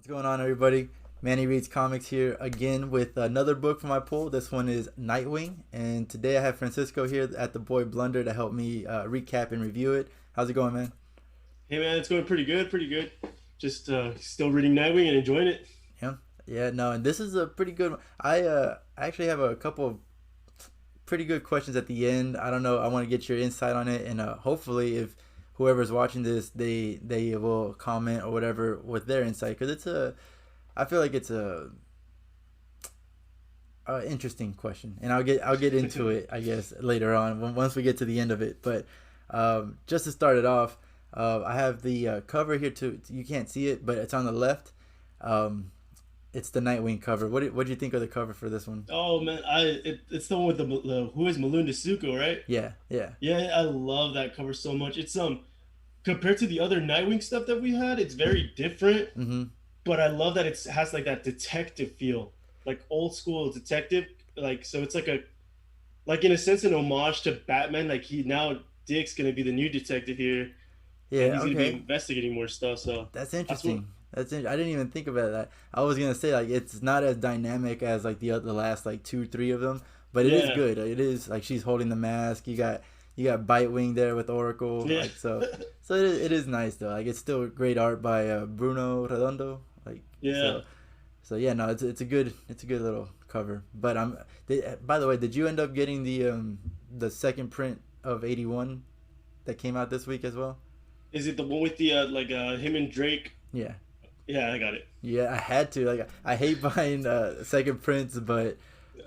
going on, everybody? Manny Reads Comics here again with another book for my pull. This one is Nightwing, and today I have Francisco here at the.boyblunder to help me recap and review it. How's it going, man? Hey man, it's going pretty good, pretty good. Just still reading Nightwing and enjoying it. Yeah, yeah, no, and this is a pretty good one. I actually have a couple of pretty good questions at the end. I don't know. I want to get your insight on it, and hopefully, if whoever's watching this, they will comment or whatever with their insight because I feel like it's a interesting question, and I'll get into it, I guess, later on once we get to the end of it. But just to start it off, I have the cover here too. You can't see it, but it's on the left. Um, it's the Nightwing cover. What do you think of the cover for this one? Oh man, it's the one with the who is Melinda Suko, right? Yeah, yeah. Yeah, I love that cover so much. It's compared to the other Nightwing stuff that we had, it's very different. Mm-hmm. But I love that it has like that detective feel, like old school detective. Like so, it's like in a sense an homage to Batman. Like he now Dick's gonna be the new detective here, and Yeah. he's gonna be Okay. investigating more stuff. So That's that's what. interesting. I didn't even think about that. I was gonna say like it's not as dynamic as like the last like two three of them, but it is Yeah, good. It is like she's holding the mask. You got Bitewing there with Oracle. yeah, Like so it is nice though. Like it's still great art by Bruno Redondo. Like yeah. so yeah, no, it's a good little cover. But by the way, did you end up getting the second print of 81 that came out this week as well? Is it the one with the him and Drake? Yeah. Yeah, I got it. Yeah, I had to. Like, I hate buying second prints, but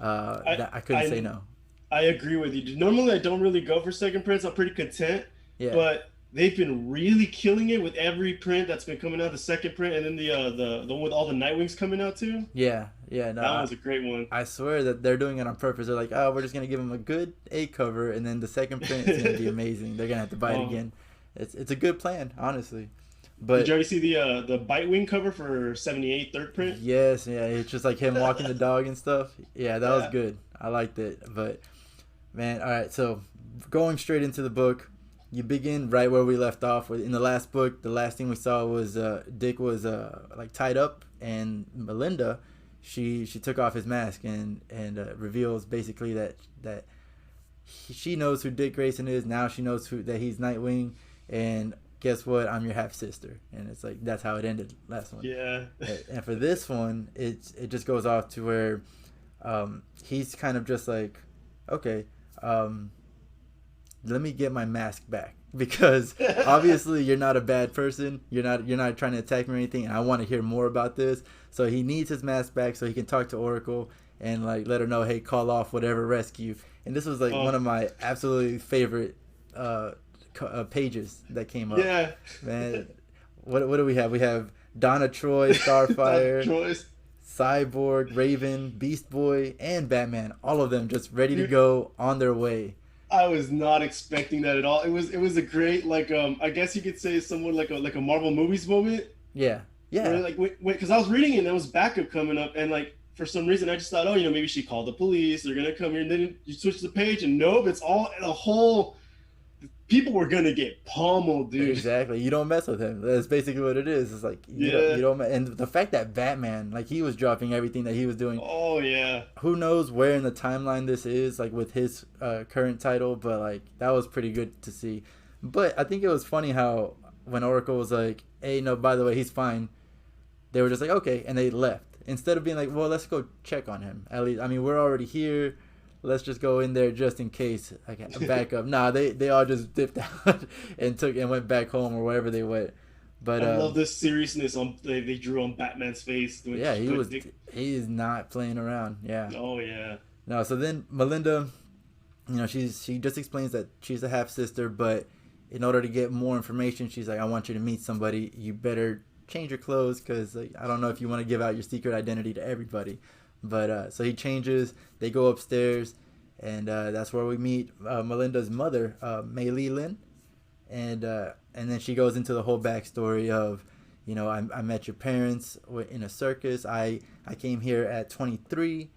I I couldn't say I no. I agree with you. Normally, I don't really go for second prints. I'm pretty content, Yeah, but they've been really killing it with every print that's been coming out. The second print, and then the one with all the Nightwings coming out too. yeah, yeah. No, That one's a great one. I swear that they're doing it on purpose. They're like, oh, we're just gonna give them a good A cover, and then the second print is gonna be amazing. They're gonna have to buy it um, again. It's a good plan, honestly. did you But already see the Bitewing cover for 78 third print? yes, yeah, it's just like him walking the dog and stuff. Yeah, that was Yeah. good. I liked it. But man, all right. So going straight into the book, you begin right where we left off. In the last book, the last thing we saw was Dick was like tied up, and Melinda, she took off his mask and reveals basically that she knows who Dick Grayson is. Now she knows that he's Nightwing, and guess what? I'm your half sister, and it's like that's how it ended last one. Yeah. And for this one, it just goes off to where he's kind of just like, okay, um, let me get my mask back because obviously you're not a bad person. You're not trying to attack me or anything, and I want to hear more about this. So he needs his mask back so he can talk to Oracle and like let her know, hey, call off whatever rescue. And this was like one Oh, of my absolutely favorite uh, pages that came up. yeah. Man, what do we have? We have Donna Troy, That Starfire, choice. Cyborg, Raven, Beast Boy, and Batman. All of them just ready to Dude, go on their way. I was not expecting that at all. It was a great I guess you could say somewhat like a Marvel movies moment Yeah, where yeah, like because I was reading it and there was backup coming up and like for some reason I just thought, oh, maybe she called the police, they're gonna come here, and then you switch the page and nope, it's all the whole people were gonna get pummeled, dude. exactly. You don't mess with him. That's basically what it is. It's like Yeah. you don't. And the fact that Batman, like he was dropping everything that he was doing. Oh yeah. Who knows where in the timeline this is, like with his current title, but like that was pretty good to see. But I think it was funny how when Oracle was like, "Hey, no, by the way, he's fine," they were just like, "Okay," and they left instead of being like, "Well, let's go check on him." At least, I mean, we're already here. Let's just go in there just in case. Okay, back up. Nah, they all just dipped out and went back home or wherever they went. But I love the seriousness on they drew on Batman's face when yeah, she put Dick. he is not playing around. Yeah. Oh yeah. No, so then Melinda, she just explains that she's a half sister, but in order to get more information, she's like, I want you to meet somebody. You better change your clothes because like, I don't know if you want to give out your secret identity to everybody. But so he changes. They go upstairs, and that's where we meet Melinda's mother, Mei Lee Lin, and then she goes into the whole backstory of, I met your parents in a circus. I came here at 23.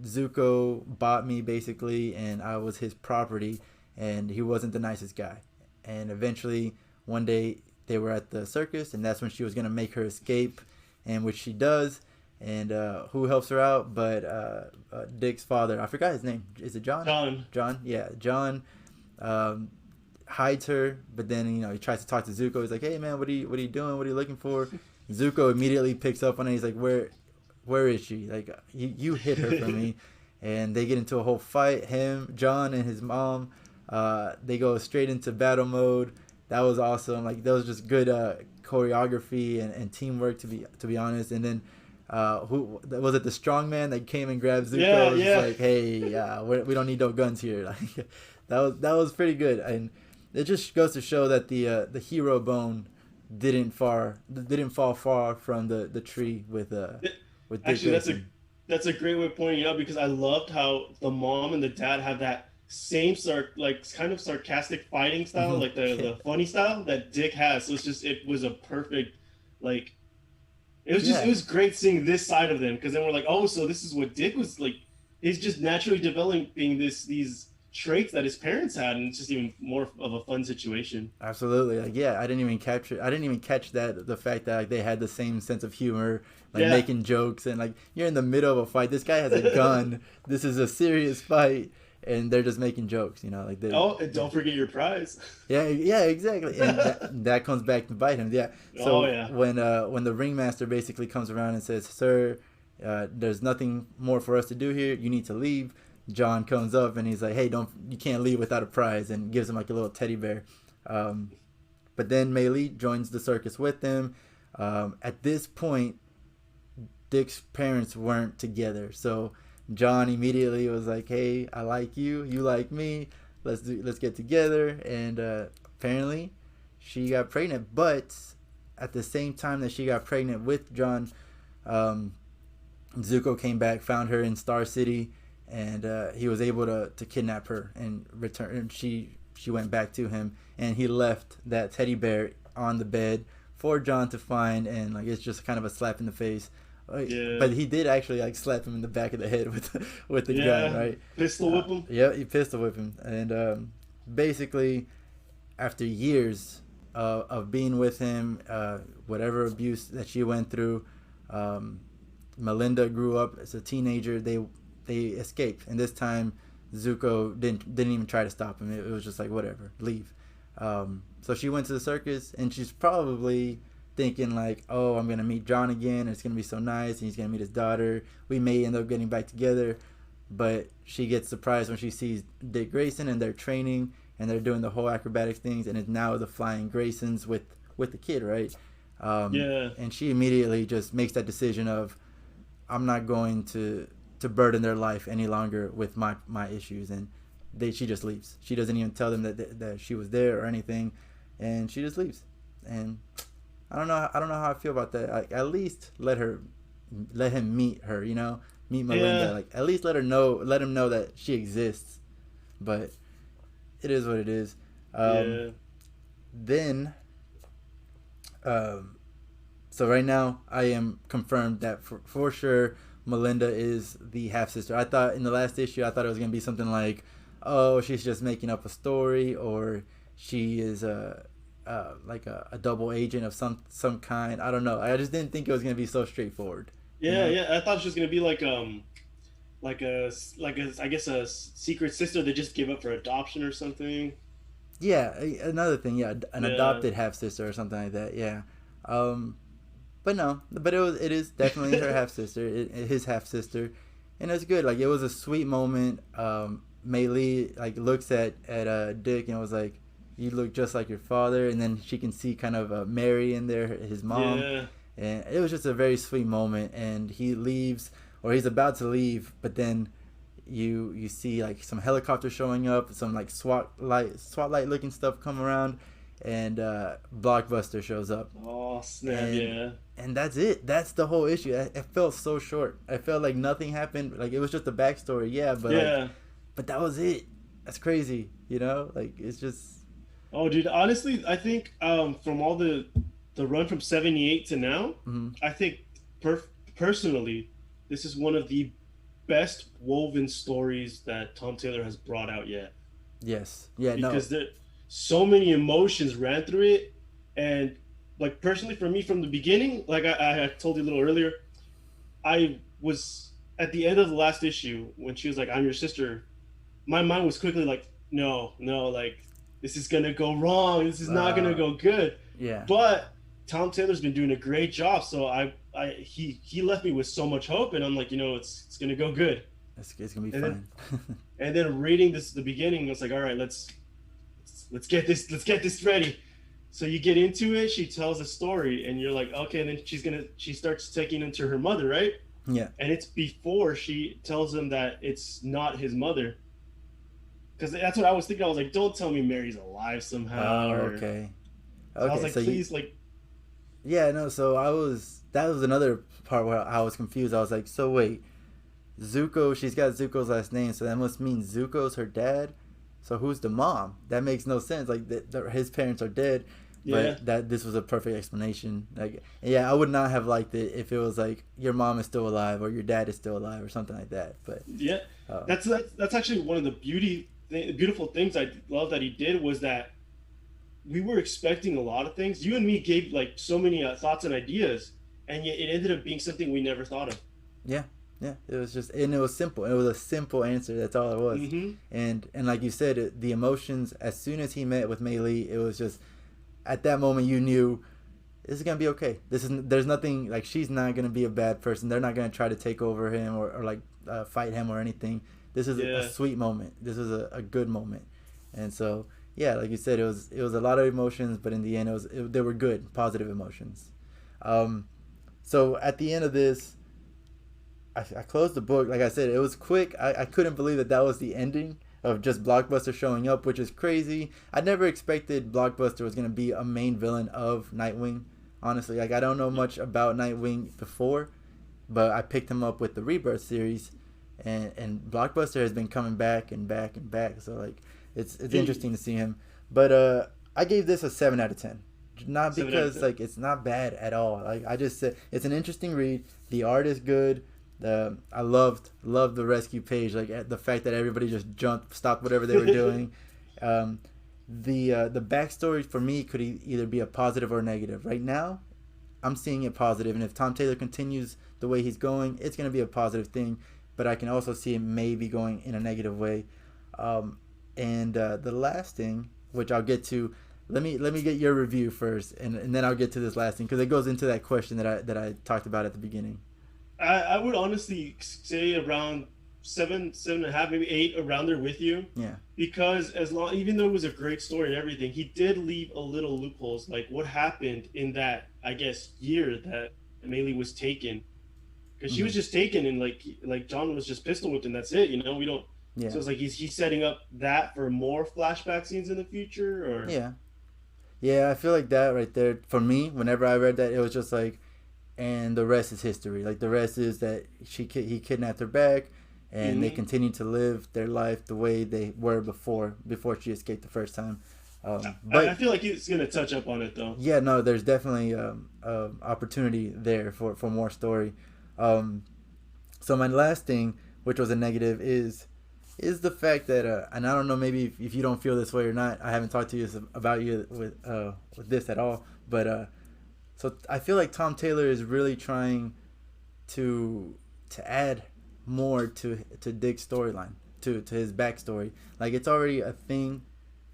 Zuko bought me basically, and I was his property, and he wasn't the nicest guy. And eventually, one day they were at the circus, and that's when she was gonna make her escape, and which she does. And who helps her out? But Dick's father. I forgot his name. Is it John? John. John. Yeah, John. Um, hides her, but then he tries to talk to Zuko. He's like, "Hey man, what are you doing? What are you looking for?" Zuko immediately picks up on it. He's like, "Where is she? Like you hid her from me." And they get into a whole fight. Him, John, and his mom. They go straight into battle mode. That was awesome. Like that was just good choreography and teamwork to be honest. And then who was it? The strong man that came and grabbed Zuko. Yeah, was yeah. just like, hey, we don't need no guns here. Like that was pretty good. And it just goes to show that the hero bone didn't fall far from the tree with Dick Actually, Grayson. that's a great way of pointing it out, because I loved how the mom and the dad have that same kind of sarcastic fighting style, like the funny style that Dick has. So it was a perfect, like, it was great seeing this side of them, because then we're like, oh, so this is what Dick was like. He's just naturally developing these traits that his parents had, and it's just even more of a fun situation. Absolutely. Like yeah, I didn't even catch that the fact that like, they had the same sense of humor, like Yeah. making jokes, and like you're in the middle of a fight. This guy has a gun. This is a serious fight, and they're just making jokes, like Oh, and don't forget your prize. yeah, exactly. And that comes back to bite him. Yeah. So Oh yeah. when the ringmaster basically comes around and says, "Sir, there's nothing more for us to do here. You need to leave." John comes up and he's like, "Hey, you can't leave without a prize," and gives him like a little teddy bear. But then Mei Li joins the circus with them. At this point, Dick's parents weren't together, so John immediately was like, "Hey, I like you. You like me. Let's get together." And apparently, she got pregnant. But at the same time that she got pregnant with John, Zuko came back, found her in Star City, and he was able to kidnap her and return. And she went back to him, and he left that teddy bear on the bed for John to find, and like it's just kind of a slap in the face. Yeah. But he did actually like slap him in the back of the head with the gun, right? Pistol whip him. Yeah, he pistol whipped him, and basically, after years of being with him, whatever abuse that she went through, Melinda grew up as a teenager. They escaped, and this time Zuko didn't even try to stop him. It was just like whatever, leave. So she went to the circus, and she's probably thinking like, oh, I'm gonna meet John again, and it's gonna be so nice, and he's gonna meet his daughter. We may end up getting back together, but she gets surprised when she sees Dick Grayson, and they're training, and they're doing the whole acrobatic things, and it's now the flying Graysons with the kid, right? Yeah. And she immediately just makes that decision of, I'm not going to burden their life any longer with my issues, and she just leaves. She doesn't even tell them that she was there or anything, and she just leaves. And I don't know how I feel about that. Like, at least let him meet her, meet Melinda. Yeah. Like, at least let him know that she exists. But it is what it is. Yeah. Then, so right now I am confirmed that for sure Melinda is the half sister. I thought in the last issue it was gonna be something like, oh, she's just making up a story, or she is like a double agent of some kind. I don't know. I just didn't think it was gonna be so straightforward. Yeah, yeah. I thought she was gonna be like I guess a secret sister that just gave up for adoption or something. Yeah, another thing. Yeah, an Yeah. adopted half sister or something like that. Yeah. But no, but it is definitely her half sister, his half sister, and it's good. Like it was a sweet moment. Mei Li like looks at Dick and was like, "You look just like your father," and then she can see kind of Mary in there, his mom, Yeah. and it was just a very sweet moment. And he leaves, or he's about to leave, but then you see like some helicopters showing up, some like SWAT light looking stuff come around, and Blockbuster shows up. Oh snap! And, Yeah. and that's it. That's the whole issue. It felt so short. I felt like nothing happened. Like it was just a backstory, yeah. But Yeah. but that was it. That's crazy. Like it's just. Oh, dude. Honestly, I think from all the run from '78 to now, Mhm. I think personally, this is one of the best woven stories that Tom Taylor has brought out yet. Yes. Yeah. Because there so many emotions ran through it, and like personally for me from the beginning, like I told you a little earlier, I was at the end of the last issue when she was like, "I'm your sister." My mind was quickly like, "No, no, like this is gonna go wrong. This is not gonna Uh, go good." yeah, But Tom Taylor's been doing a great job, so he left me with so much hope, and I'm like, it's gonna go good. it's gonna be And then fine. reading this at the beginning, I was like, all right, let's get this ready. So you get into it, she tells a story, and you're like, okay, and then she starts taking into her mother, right? Yeah. And it's before she tells him that it's not his mother, because that's what I was thinking. I was like, don't tell me Mary's alive somehow, Oh, or okay. so I was Okay. like, So you, please, like, yeah, no. So that was another part where I was confused. I was like, so wait, Zuko. She's got Zuko's last name, so that must mean Zuko's her dad. So who's the mom? That makes no sense. Like his parents are dead, yeah, but that this was a perfect explanation. Like, yeah, I would not have liked it if it was like your mom is still alive or your dad is still alive or something like that. But yeah. uh, That's actually one of the beautiful things I love that he did was that we were expecting a lot of things. You and me gave like so many thoughts and ideas, and yet it ended up being something we never thought of. yeah, yeah, it was just and it was simple. It was a simple answer. That's all it was. Mm-hmm. And like you said, the emotions as soon as he met with Mei Lee, it was just at that moment you knew this is gonna be okay. This is there's nothing like she's not gonna be a bad person. They're not gonna try to take over him or like fight him or anything. This is a Yeah. sweet moment. This is a good moment, and so yeah, like you said, it was a lot of emotions, but in the end, they were good, positive emotions. Um, so at the end of this, I closed the book. Like I said, it was quick. I couldn't believe that was the ending of just Blockbuster showing up, which is crazy. I never expected Blockbuster was going to be a main villain of Nightwing. Honestly, like I don't know much about Nightwing before, but I picked him up with the Rebirth series, and Blockbuster has been coming back and back and back. So like it's He interesting to see him. But I gave this a 7 out of 10. Not 7 out of 10. because like it's not bad at all. Like I just said, it's an interesting read. The art is good. I loved the rescue page. Like the fact that everybody just jumped, stopped whatever they were doing. Um, the backstory for me could either be a positive or negative. Right now, I'm seeing it positive, and if Tom Taylor continues the way he's going, it's going to be a positive thing. But I can also see it maybe going in a negative way. Um, and the last thing, which I'll get to, let me get your review first, and then I'll get to this last thing because it goes into that question that I talked about at the beginning. I would honestly say around 7.5, maybe 8, around there with you, Yeah. because as long even though it was a great story and everything, he did leave a little loopholes. Like what happened in that, I guess, year that Amelie was taken, because she Mm-hmm. was just taken and like John was just pistol whipped and that's it. We don't. Yeah. So it's like he's setting up that for more flashback scenes in the future, or Yeah. Yeah. I feel like that right there for me. Whenever I read that, it was just like, and the rest is history. Like the rest is that he kidnapped her back, and they mm-hmm. continue to live their life the way they were before she escaped the first time. I But feel like he's gonna touch up on it though. yeah, no, there's definitely opportunity there for more story. Um, so my last thing, which was a negative, is the fact that and I don't know maybe if you don't feel this way or not. I haven't talked to you about you with this at all, but so I feel like Tom Taylor is really trying to add more to Dick's storyline, to his backstory. Like it's already a thing,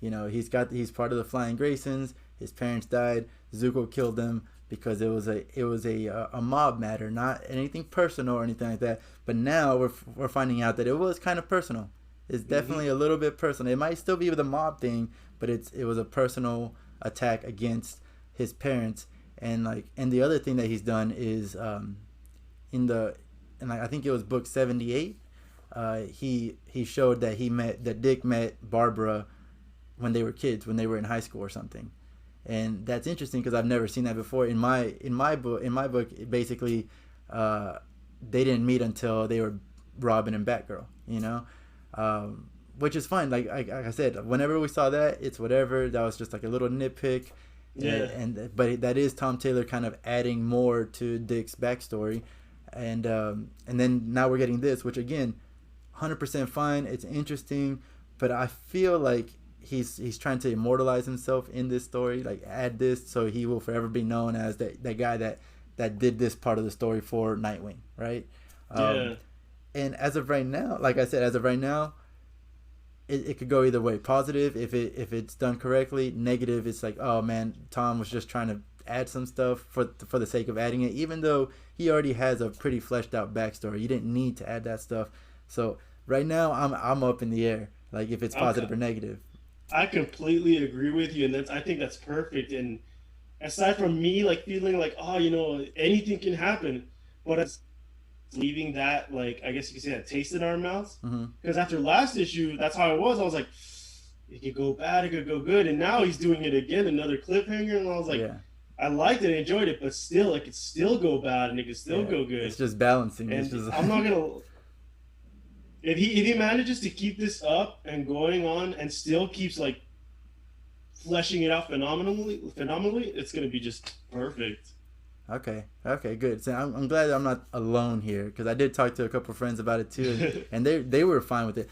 he's part of the Flying Graysons. His parents died. Zuko killed them because it was a mob matter, not anything personal or anything like that. But now we're finding out that it was kind of personal. It's Mm-hmm. definitely a little bit personal. It might still be the mob thing, but it was a personal attack against his parents. And the other thing that he's done is in the and I think it was book 78. He showed that Dick met Barbara when they were kids, when they were in high school or something, and that's interesting because I've never seen that before. In my book, basically, they didn't meet until they were Robin and Batgirl, which is fine. Like I said, whenever we saw that, it's whatever. That was just like a little nitpick, Yeah. but that is Tom Taylor kind of adding more to Dick's backstory, and then now we're getting this, which again, 100% fine. It's interesting, but I feel like he's trying to immortalize himself in this story, like add this so he will forever be known as that guy that did this part of the story for Nightwing, right? Yeah. And as of right now, like I said, as of right now, it could go either way. Positive if it's done correctly. Negative, it's like, oh man, Tom was just trying to add some stuff for the sake of adding it, even though he already has a pretty fleshed out backstory. You didn't need to add that stuff. So right now, I'm up in the air, like if it's positive or negative. I completely agree with you, and I think that's perfect. And aside from me like feeling like, oh, anything can happen, but it's leaving that, like, I guess you could say, that taste in our mouths. Mm-hmm. Because after last issue, that's how it was. I was like, it could go bad, it could go good, and now he's doing it again, another cliffhanger, and I was like, yeah. I liked it, I enjoyed it, but still, it could still go bad and it could still go good. It's just balancing. And just... I'm not gonna. If he manages to keep this up and going on and still keeps like fleshing it out phenomenally, it's gonna be just perfect. Okay, good. So I'm glad I'm not alone here, because I did talk to a couple of friends about it too, and they were fine with it.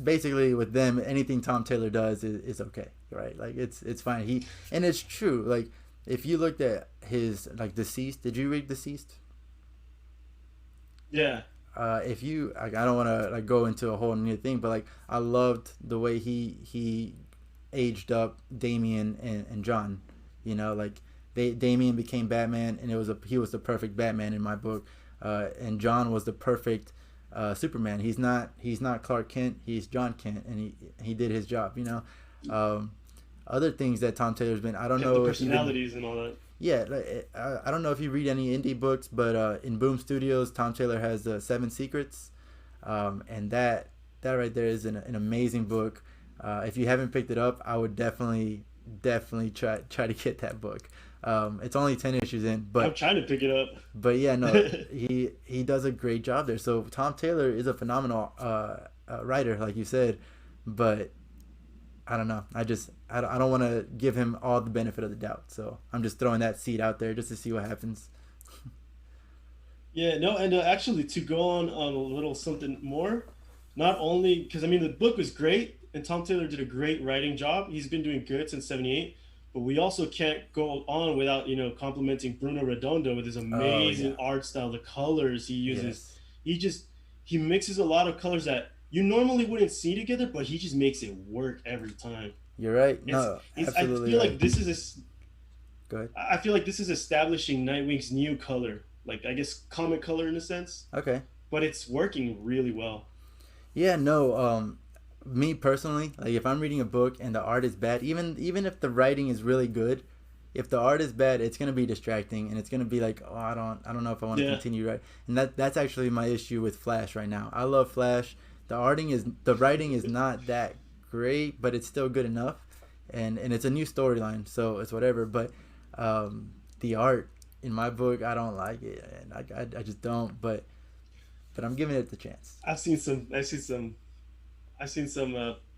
Basically, with them, anything Tom Taylor does is okay, right? Like it's fine. And it's true. Like if you looked at his like Deceased, did you read Deceased? Yeah. If you, I don't want to like go into a whole new thing, but like I loved the way he aged up Damian and John. Like. Damian became Batman, and he was the perfect Batman in my book, and John was the perfect Superman. He's not Clark Kent, he's John Kent, and he did his job. Other things that Tom Taylor's been, I don't know, the personalities and all that. Yeah, I don't know if you read any indie books, but in Boom Studios, Tom Taylor has 7 Secrets, and that right there is an amazing book. If you haven't picked it up, I would definitely try to get that book. It's only 10 issues in, but I'm trying to pick it up. But yeah, no, he does a great job there. So Tom Taylor is a phenomenal writer, like you said, but I don't know. I don't want to give him all the benefit of the doubt. So I'm just throwing that seed out there just to see what happens. Yeah, no, and actually to go on a little something more, not only because I mean the book was great and Tom Taylor did a great writing job. He's been doing good since '78. But we also can't go on without, complimenting Bruno Redondo with his amazing art style, the colors he uses. Yes. He mixes a lot of colors that you normally wouldn't see together, but he just makes it work every time. You're right. Absolutely. I feel like this is Go ahead. I feel like this is establishing Nightwing's new color, like I guess comic color in a sense. Okay. But it's working really well. Yeah. No. Me personally, like if I'm reading a book and the art is bad, even if the writing is really good, if the art is bad, it's gonna be distracting and it's gonna be like, oh, I don't know if I want to continue, right? And that's actually my issue with Flash right now. I love Flash. The writing is not that great, but it's still good enough, and it's a new storyline, so it's whatever. But the art in my book, I don't like it, and I just don't. But I'm giving it the chance. I've seen some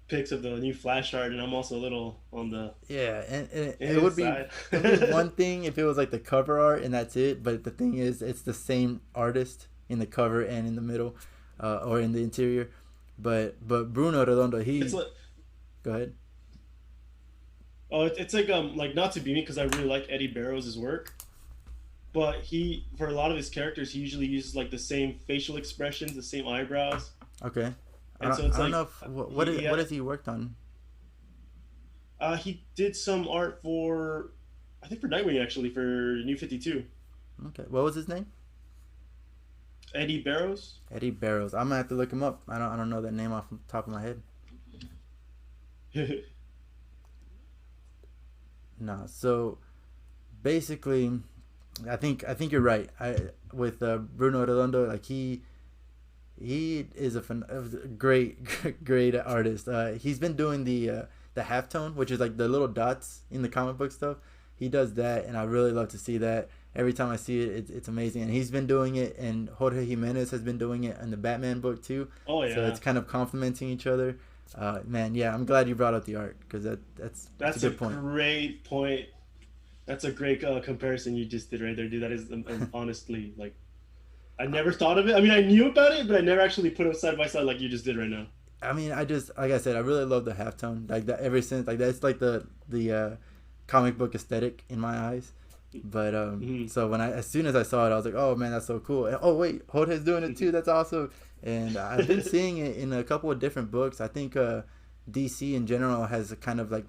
pics of the new Flash art, and I'm also a little on the and it would be one thing if it was like the cover art and that's it. But the thing is, it's the same artist in the cover and in the middle, or in the interior. But Bruno Redondo, go ahead. Oh, it's like not to be me because I really like Eddie Barrows' work, but for a lot of his characters, he usually uses like the same facial expressions, the same eyebrows. Okay. And I don't know what has he worked on? He did some art for Nightwing actually, for New 52. Okay, what was his name? Eddie Barrows. Eddie Barrows. I'm gonna have to look him up. I don't know that name off the top of my head. No, so basically, I think you're right. With Bruno Redondo, like he is a great artist. He's been doing the halftone, which is like the little dots in the comic book stuff. He does that, and I really love to see that. Every time I see it, it's amazing. And he's been doing it, and Jorge Jimenez has been doing it in the Batman book too. Oh yeah. So it's kind of complementing each other. Man, yeah, I'm glad you brought up the art because that's a good point. Great point. That's a great comparison you just did right there, dude. That is honestly like. I never thought of it. I mean, I knew about it, but I never actually put it side by side like you just did right now. I mean, I just like I said, I really love the halftone. Like that ever since like that's like the comic book aesthetic in my eyes. But so when I as soon as I saw it, I was like, oh man, that's so cool. And, oh wait, Jorge's doing it too. That's awesome. And I've been seeing it in a couple of different books. I think DC in general has a kind of like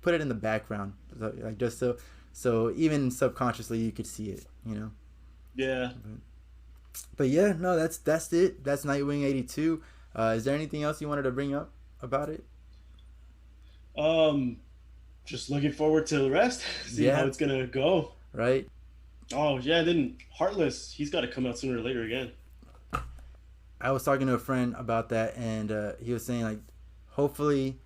put it in the background, like just so even subconsciously you could see it, you know. Yeah. But yeah, no, that's it. That's Nightwing 82. Is there anything else you wanted to bring up about it? Just looking forward to the rest. See Yeah, how it's gonna go. right. Oh yeah, then Heartless, he's got to come out sooner or later again. I was talking to a friend about that, and he was saying like, hopefully,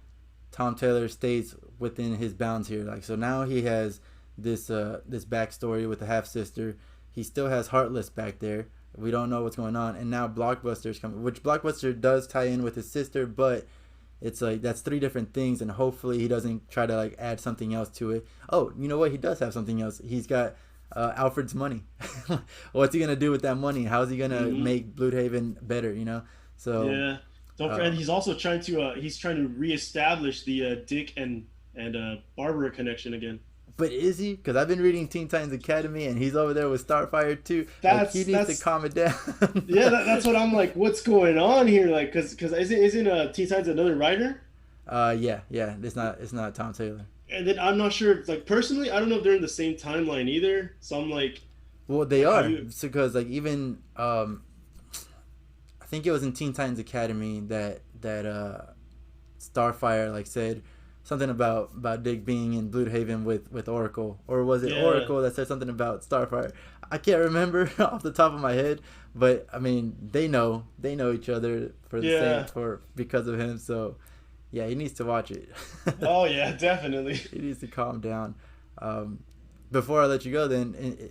Tom Taylor stays within his bounds here. Like, so now he has this backstory with the half sister. He still has Heartless back there. We don't know what's going on, and now Blockbuster's coming, which Blockbuster does tie in with his sister, but it's like that's three different things, and hopefully he doesn't try to like add something else to it. Oh, you know what? He does have something else. He's got Alfred's money. What's he gonna do with that money? How's he gonna make Bloodhaven better? You know. So yeah. And he's also trying to reestablish the Dick and Barbara connection again. But is he? Because I've been reading Teen Titans Academy, and he's over there with Starfire too. Like, he needs to calm it down. Yeah, that's what I'm like. What's going on here? Like, because isn't Teen Titans another writer? Yeah. It's not Tom Taylor. And then I'm not sure. Like personally, I don't know if they're in the same timeline either. So I'm like, well, they are. Because like even I think it was in Teen Titans Academy that Starfire like said something about Dick being in Bloodhaven with Oracle, or was it Oracle that said something about Starfire? I can't remember off the top of my head, but I mean they know each other for the same because of him. So yeah, he needs to watch it. Oh yeah, definitely. He needs to calm down. Before I let you go, then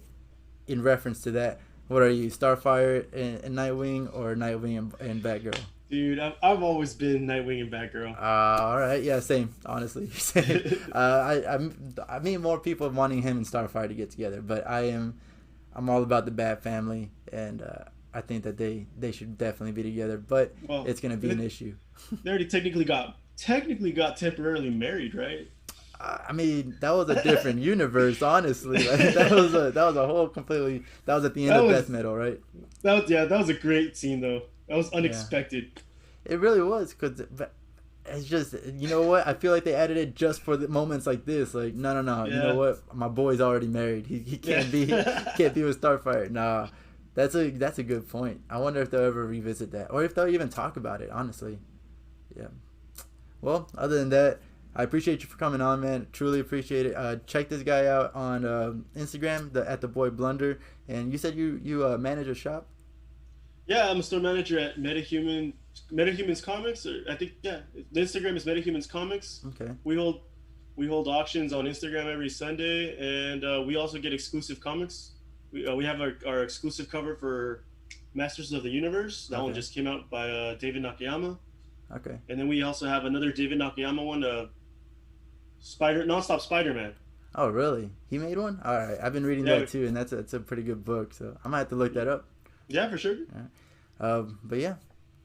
in reference to that, what are you, Starfire and Nightwing, or Nightwing and Batgirl? Dude, I've always been Nightwing and Batgirl. All right, yeah, same. Honestly, same. I mean more people wanting him and Starfire to get together, but I'm all about the Bat family, and I think that they should definitely be together. But it's gonna be an issue. They already technically got temporarily married, right? I mean, that was a different universe, honestly. Like, that was a whole completely. That was at the end of Death Metal, right? That was a great scene though. That was unexpected. Yeah. It really was, because it's just, you know what? I feel like they added it just for the moments like this. Like, no. Yeah. You know what? My boy's already married. He can't be with Starfire. Nah, that's a good point. I wonder if they'll ever revisit that, or if they'll even talk about it. Honestly, yeah. Well, other than that, I appreciate you for coming on, man. Truly appreciate it. Check this guy out on Instagram, at the.boyblunder. And you said you manage a shop. Yeah, I'm a store manager at MetaHumans Comics, or I think the Instagram is MetaHumans Comics. Okay. We hold auctions on Instagram every Sunday, and we also get exclusive comics. We have our exclusive cover for Masters of the Universe. That one just came out by David Nakayama. Okay. And then we also have another David Nakayama one, Nonstop Spider-Man. Oh, really? He made one? All right. I've been reading that too, and that's a pretty good book. So I might have to look that up. Yeah, for sure. But yeah,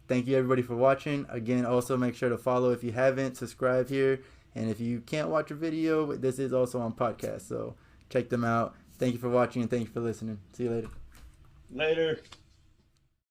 thank you everybody for watching. Again, also make sure to follow if you haven't, subscribe here. And if you can't watch a video, this is also on podcast. So check them out. Thank you for watching, and thank you for listening. See you later. Later.